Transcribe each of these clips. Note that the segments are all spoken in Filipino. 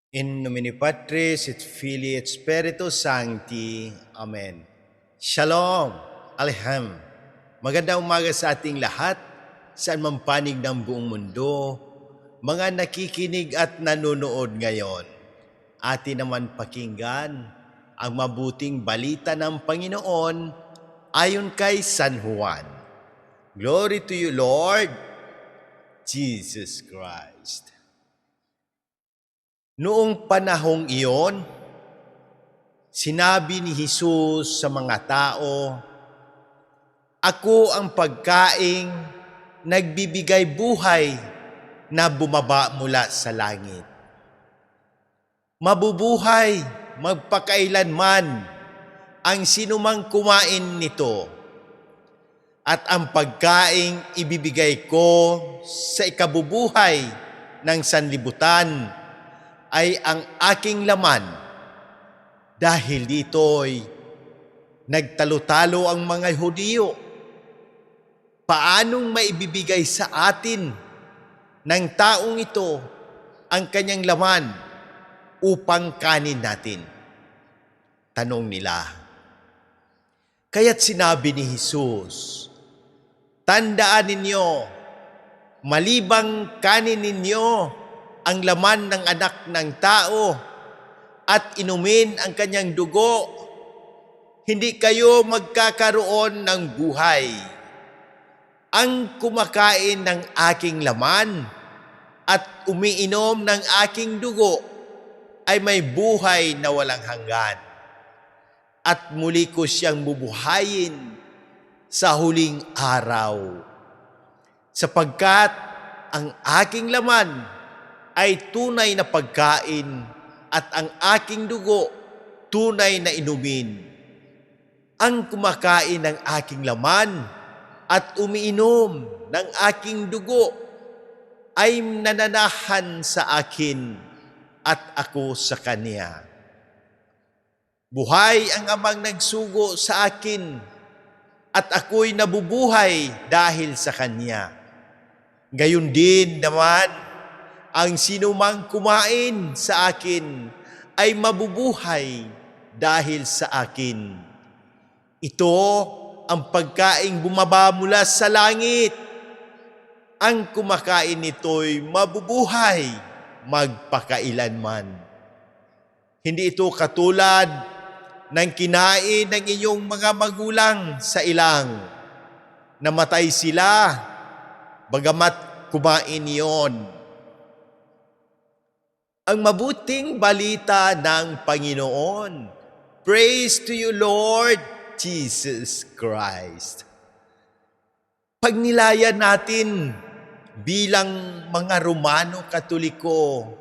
In nomine Patris et Filii et Spiritus Sancti. Amen. Shalom. Alhem. Magandang umaga sa ating lahat, saan man panig ng buong mundo, mga nakikinig at nanonood ngayon. Atin naman pakinggan ang mabuting balita ng Panginoon ayon kay San Juan. Glory to you, Lord Jesus Christ. Noong panahong iyon, sinabi ni Jesus sa mga tao, "Ako ang pagkaing nagbibigay buhay na bumaba mula sa langit. Mabubuhay magpakailanman ang sinumang kumain nito, at ang pagkaing ibibigay ko sa ikabubuhay ng sanlibutan ay ang aking laman. Dahil dito'y nagtalo-talo ang mga Hudyo. Paanong maibibigay sa atin ng taong ito ang kanyang laman upang kanin natin?" Tanong nila. Kaya't sinabi ni Jesus, "Tandaan ninyo, malibang kanin ninyo ang laman ng anak ng tao at inumin ang kanyang dugo, hindi kayo magkakaroon ng buhay. Ang kumakain ng aking laman at umiinom ng aking dugo ay may buhay na walang hanggan, at muli ko siyang bubuhayin sa huling araw. Sapagkat ang aking laman ay tunay na pagkain at ang aking dugo tunay na inumin. Ang kumakain ng aking laman at umiinom ng aking dugo ay nananahan sa akin at ako sa kanya. Buhay ang Amang nagsugo sa akin at ako'y nabubuhay dahil sa kanya. Gayon din naman, ang sinumang kumain sa akin ay mabubuhay dahil sa akin. Ito ang pagkaing bumaba mula sa langit. Ang kumakain nito'y mabubuhay magpakailanman. Hindi ito katulad ng kinain ng inyong mga magulang sa ilang. Namatay sila, bagamat kumain iyon." Ang mabuting balita ng Panginoon. Praise to you, Lord Jesus Christ. Pagnilayan natin bilang mga Romano Katoliko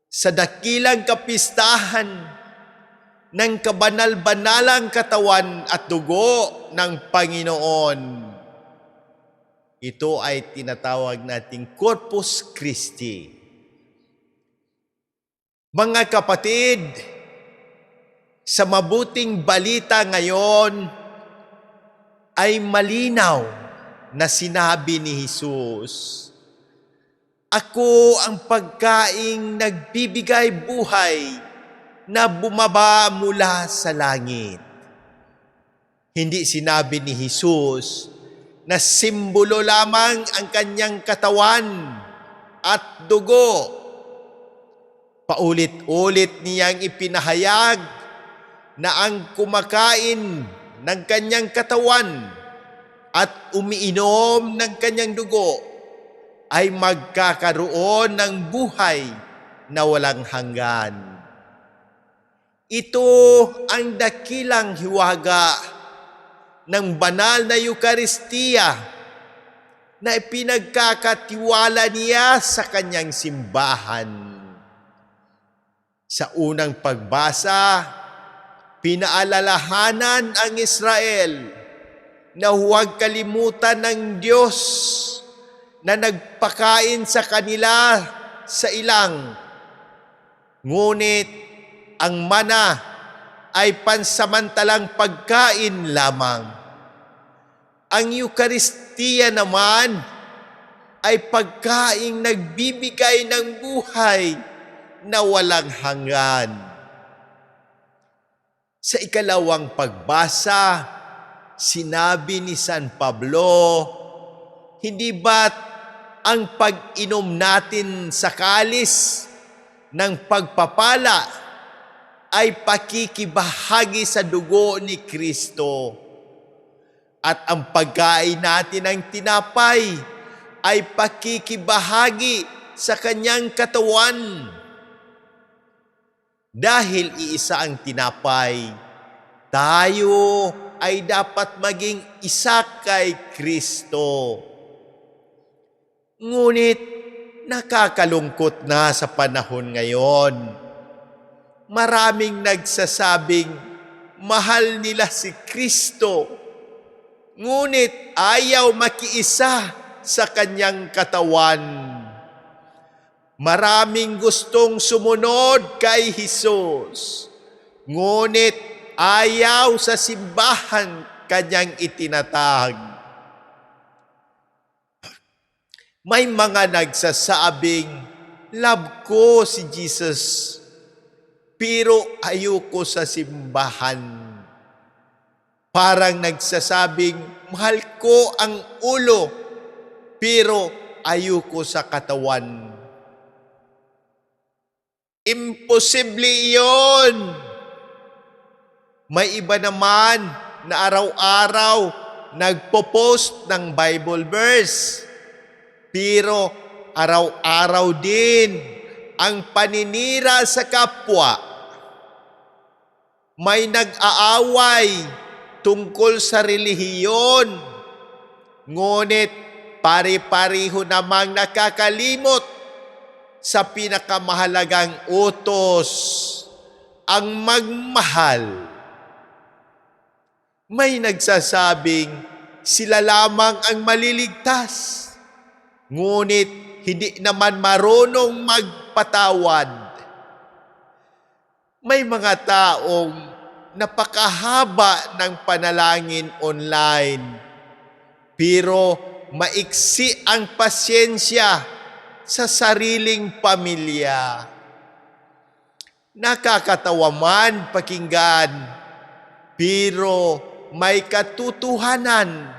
sa dakilang kapistahan ng kabanal-banalang katawan at dugo ng Panginoon. Ito ay tinatawag nating Corpus Christi. Mga kapatid, sa mabuting balita ngayon ay malinaw na sinabi ni Jesus, "Ako ang pagkaing nagbibigay buhay na bumaba mula sa langit." Hindi sinabi ni Jesus na simbolo lamang ang kanyang katawan at dugo. Paulit-ulit niyang ipinahayag na ang kumakain ng kanyang katawan at umiinom ng kanyang dugo ay magkakaroon ng buhay na walang hanggan. Ito ang dakilang hiwaga ng banal na Eukaristiya na ipinagkakatiwala niya sa kanyang simbahan. Sa unang pagbasa, pinaalalahanan ang Israel na huwag kalimutan ng Diyos na nagpakain sa kanila sa ilang. Ngunit ang mana ay pansamantalang pagkain lamang. Ang Eukaristiya naman ay pagkaing nagbibigay ng buhay na walang hanggan. Sa ikalawang pagbasa, sinabi ni San Pablo, hindi ba't ang pag-inom natin sa kalis ng pagpapala ay pakikibahagi sa dugo ni Kristo, at ang pagkain natin ng tinapay ay pakikibahagi sa kanyang katawan. Dahil iisa ang tinapay, tayo ay dapat maging isa kay Kristo. Ngunit nakakalungkot na sa panahon ngayon. Maraming nagsasabing mahal nila si Kristo, ngunit ayaw makiisa sa kanyang katawan. Maraming gustong sumunod kay Jesus, ngunit ayaw sa simbahan kanyang itinatag. May mga nagsasabing, love ko si Jesus, pero ayoko sa simbahan. Parang nagsasabing, mahal ko ang ulo, pero ayoko sa katawan. Imposible iyon. May iba naman na araw-araw nagpo-post ng Bible verse, pero araw-araw din ang paninira sa kapwa. May nag-aaway tungkol sa relihiyon, ngunit pare-pareho namang nakakalimot sa pinakamahalagang utos, ang magmahal. May nagsasabing sila lamang ang maliligtas, ngunit hindi naman marunong magpatawad. May mga taong napakahaba ng panalangin online, pero maiksi ang pasyensya sa sariling pamilya. Nakakatawa man pakinggan, pero may katotohanan.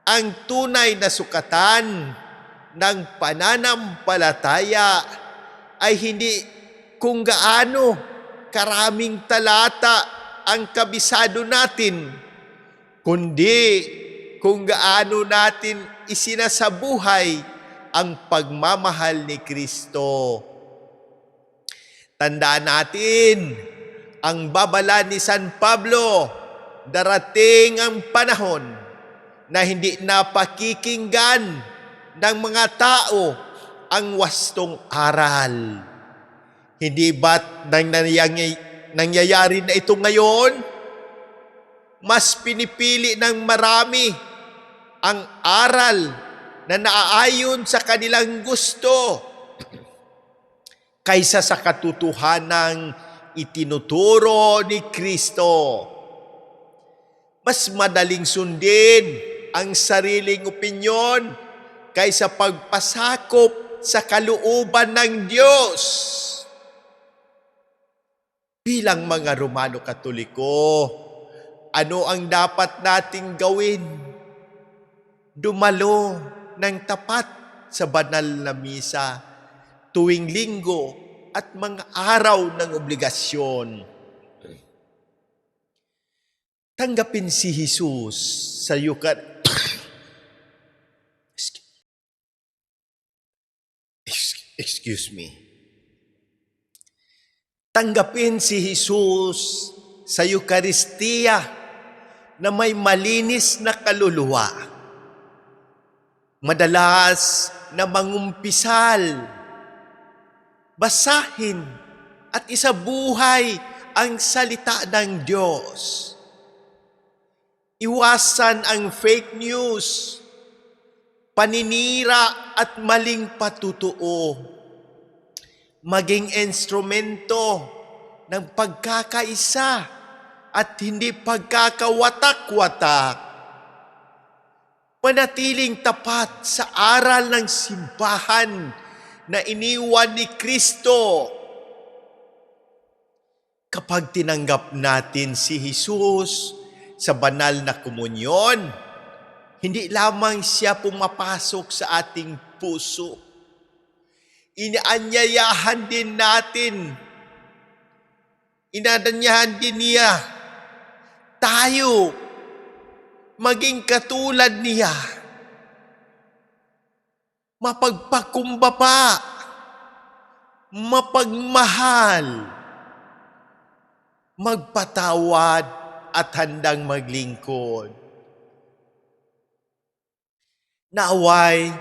Ang tunay na sukatan ng pananampalataya ay hindi kung gaano karaming talata ang kabisado natin, kundi kung gaano natin isinasabuhay ang pagmamahal ni Kristo. Tandaan natin ang babala ni San Pablo, darating ang panahon na hindi na pakikinggan ng mga tao ang wastong aral. Hindi ba't nangyayari na ito ngayon? Mas pinipili ng marami ang aral na naaayon sa kanilang gusto kaysa sa katotohanang itinuturo ni Kristo. Mas madaling sundin ang sariling opinyon kaysa pagpasakop sa kalooban ng Diyos. Bilang mga Romano Katoliko, ano ang dapat nating gawin? Dumalo ng tapat sa banal na misa tuwing linggo at mga araw ng obligasyon. Tanggapin si Jesus sa Tanggapin si Jesus sa Eucharistia na may malinis na kaluluwa. Madalas na mangumpisal, basahin at isabuhay ang salita ng Diyos. Iwasan ang fake news, paninira at maling patutuo. Maging instrumento ng pagkakaisa at hindi pagkakawatak-watak. manatiling tapat sa aral ng simbahan na iniwan ni Kristo. Kapag tinanggap natin si Jesus sa banal na komunyon, hindi lamang siya pumapasok sa ating puso. Inaanyayahan din natin, inaanyayahan din niya tayo maging katulad niya. Mapagpakumbaba, mapagmahal, magpatawad at handang maglingkod. Naway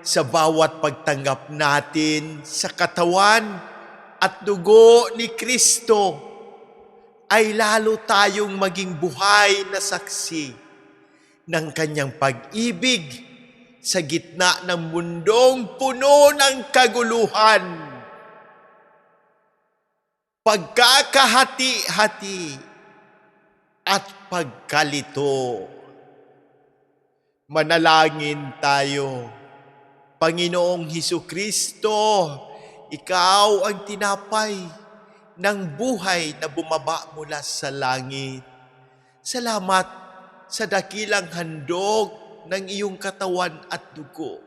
sa bawat pagtanggap natin sa katawan at dugo ni Kristo ay lalo tayong maging buhay na saksi ng kanyang pag-ibig sa gitna ng mundong puno ng kaguluhan, pagkakahati-hati at pagkalito. Manalangin tayo. Panginoong Hesukristo, ikaw ang tinapay ng buhay na bumaba mula sa langit. Salamat sa dakilang handog ng iyong katawan at dugo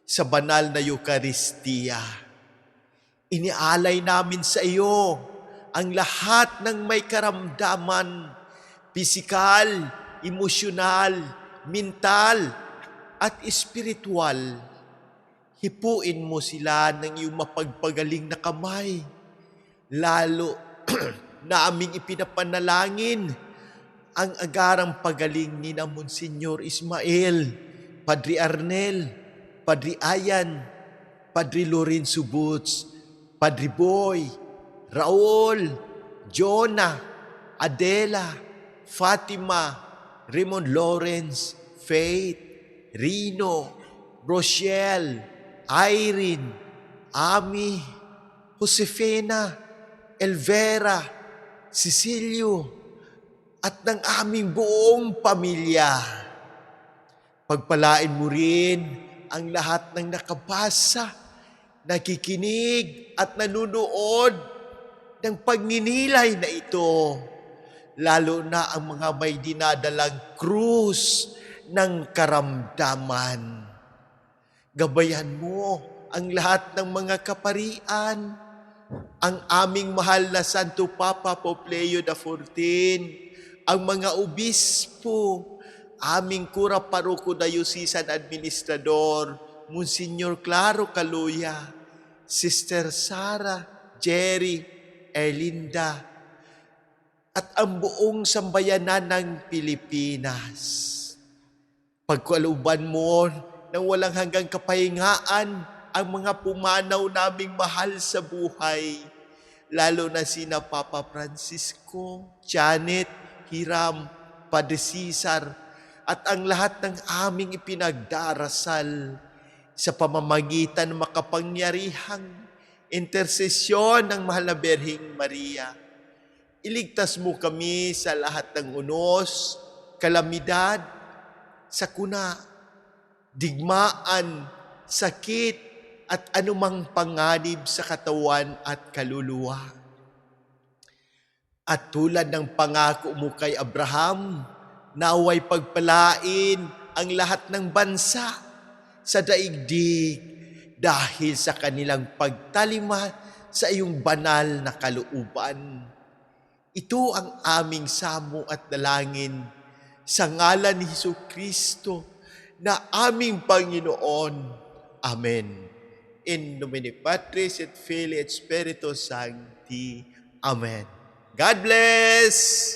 sa banal na Eucharistia. Inialay namin sa iyo ang lahat ng may karamdaman, pisikal, emosyonal, mental, at espiritual. Hipuin mo sila ng iyong mapagpagaling na kamay. Lalo na aming ipinapanalangin ang agarang pagaling ni na Monsignor Ismael, Padre Arnel, Padre Ayan, Padre Lorenzo Boots, Padre Boy, Raul, Jonah, Adela, Fatima, Raymond Lawrence, Faith, Rino, Rochelle, Irene, Ami, Josefina, Elvera, Cecilio, at ng aming buong pamilya. Pagpalain mo rin ang lahat ng nakabasa, nakikinig at nanunood ng pagninilay na ito, lalo na ang mga may dinadalang krus ng karamdaman. Gabayan mo ang lahat ng mga kaparian, ang aming mahal na Santo Papa Pope Leo XIV, ang mga obispo, aming kura paroko diocesan administrador, Monsignor Claro Caluya, Sister Sara, Jerry, Erlinda, at ang buong sambayanan ng Pilipinas. Pagkaluban mo ng walang hanggang kapahingaan ang mga pumanaw naming mahal sa buhay, lalo na sina Papa Francisco, Janet, Hiram, Padre Cesar, at ang lahat ng aming ipinagdarasal sa pamamagitan ng makapangyarihang intersesyon ng Mahal na Birheng Maria. Iligtas mo kami sa lahat ng unos, kalamidad, sakuna, digmaan, sakit, at anumang panganib sa katawan at kaluluwa. At tulad ng pangako mo kay Abraham, naway pagpalain ang lahat ng bansa sa daigdig dahil sa kanilang pagtalima sa iyong banal na kalooban. Ito ang aming samo at dalangin sa ngalan ni Hesukristo na aming Panginoon. Amen. In nomine Patris et Filii et Spiritus Sancti. Amen. God bless!